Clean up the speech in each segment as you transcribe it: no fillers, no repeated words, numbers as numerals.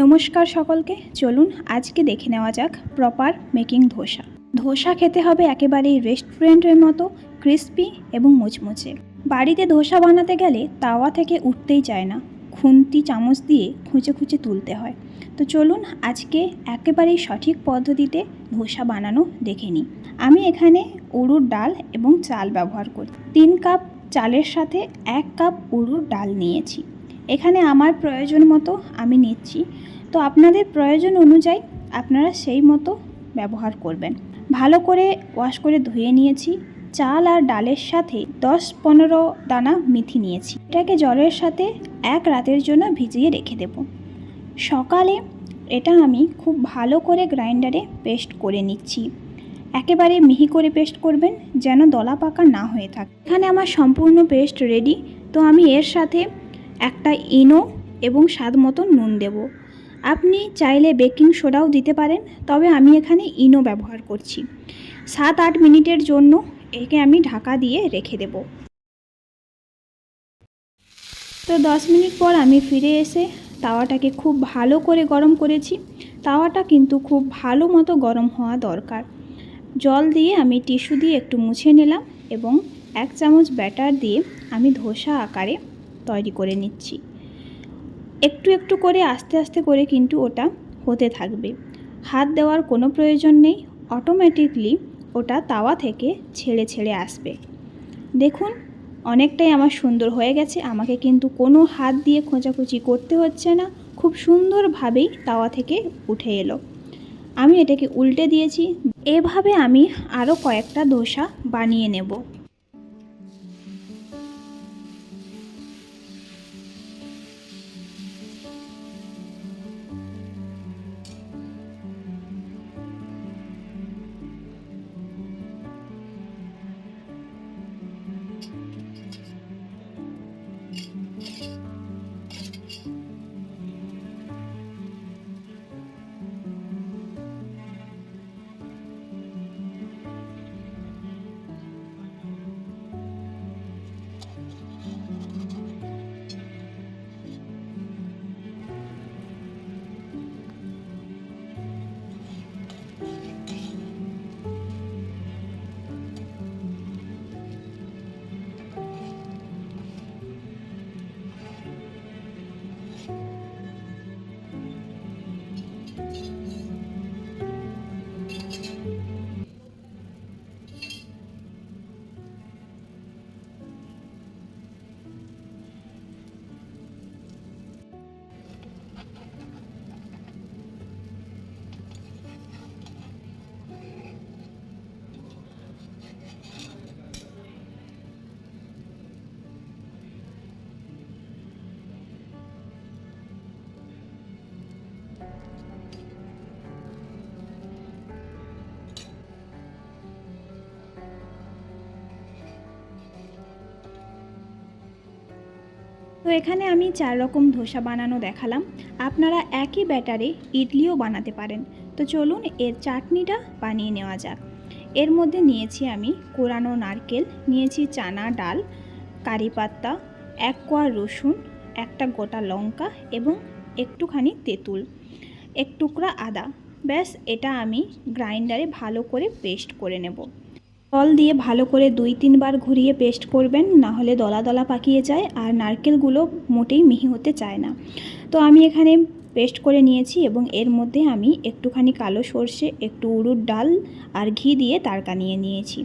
নমস্কার সকলকে। চলুন আজকে দেখে নেওয়া যাক প্রপার মেকিং ধোসা। ধোসা খেতে হবে একেবারেই রেস্টুরেন্টের মতো ক্রিস্পি এবং মুচমুচে। বাড়িতে ধোসা বানাতে গেলে তাওয়া থেকে উঠতেই চায় না, খুন্তি চামচ দিয়ে খুঁচে খুঁচে তুলতে হয়। তো চলুন আজকে একেবারেই সঠিক পদ্ধতিতে ধোসা বানানো দেখে নিই। আমি এখানে উড়ুর ডাল এবং চাল ব্যবহার করি। 3 কাপ চালের সাথে 1 কাপ উড়ুর ডাল নিয়েছি। এখানে আমার প্রয়োজন মতো আমি নিচ্ছি, তো আপনাদের প্রয়োজন অনুযায়ী আপনারা সেই মতো ব্যবহার করবেন। ভালো করে ওয়াশ করে ধুয়ে নিয়েছি। চাল আর ডালের সাথে 10-15 দানা মেথি নিয়েছি। এটাকে জলের সাথে 1 রাতের জন্য ভিজিয়ে রেখে দেব। সকালে এটা আমি খুব ভালো করে গ্রাইন্ডারে পেস্ট করে নিচ্ছি। একেবারে মিহি করে পেস্ট করবেন, যেন দলা পাকা না হয়ে থাকে। এখানে আমার সম্পূর্ণ পেস্ট রেডি। তো আমি এর সাথে একটা ইনো এবং স্বাদ মতো নুন দেব। আপনি চাইলে বেকিং সোডাও দিতে পারেন, তবে আমি এখানে ইনো ব্যবহার করছি। 7-8 মিনিটের জন্য একে আমি ঢাকা দিয়ে রেখে দেব। তো 10 মিনিট পর আমি ফিরে এসে তাওয়াটাকে খুব ভালো করে গরম করেছি। তাওয়াটা কিন্তু খুব ভালো মতো গরম হওয়া দরকার। জল দিয়ে আমি টিস্যু দিয়ে একটু মুছে নিলাম এবং 1 চামচ ব্যাটার দিয়ে আমি ধোসা আকারে তৈরি করে নিচ্ছি। একটু একটু করে আস্তে আস্তে করে কিন্তু ওটা হতে থাকবে। হাত দেওয়ার কোনো প্রয়োজন নেই, অটোমেটিকলি ওটা তাওয়া থেকে ছেড়ে ছেড়ে আসবে। দেখুন অনেকটাই আমার সুন্দর হয়ে গেছে। আমাকে কিন্তু কোনো হাত দিয়ে খোঁচাখুচি করতে হচ্ছে না, খুব সুন্দরভাবেই তাওয়া থেকে উঠে এলো। আমি এটাকে উল্টে দিয়েছি। এভাবে আমি আরও কয়েকটা ধোসা বানিয়ে নেব। তো এখানে আমি 4 রকম ধোসা বানানো দেখালাম। আপনারা একই ব্যাটারে ইডলিও বানাতে পারেন। তো চলুন এর চাটনিটা বানিয়ে নেওয়া যাক। এর মধ্যে নিয়েছি আমি কোরানো নারকেল, নিয়েছি চানা ডাল, কারি পাতা, 1 কোয়া রসুন, একটা গোটা লঙ্কা এবং একটুখানি তেঁতুল, 1 টুকরা আদা। ব্যাস এটা আমি গ্রাইন্ডারে ভালো করে পেস্ট করে নেব। জল দিয়ে ভালো করে 2-3 বার ঘুরিয়ে পেস্ট করবেন, না হলে দলা দলা পাকিয়ে যায় আর নারকেলগুলো মোটেই মিহি হতে চায় না। তো আমি এখানে পেস্ট করে নিয়েছি এবং এর মধ্যে আমি একটুখানি কালো সর্ষে, একটু উড়ুর ডাল আর ঘি দিয়ে তাড়কা নিয়ে নিয়েছি।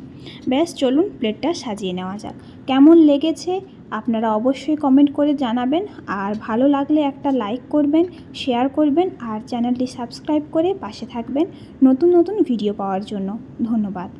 ব্যাস চলুন প্লেটটা সাজিয়ে নেওয়া যাক। কেমন লেগেছে আপনারা অবশ্যই কমেন্ট করে জানাবেন, আর ভালো লাগলে একটা লাইক করবেন, শেয়ার করবেন আর চ্যানেলটি সাবস্ক্রাইব করে পাশে থাকবেন নতুন নতুন ভিডিও পাওয়ার জন্য। ধন্যবাদ।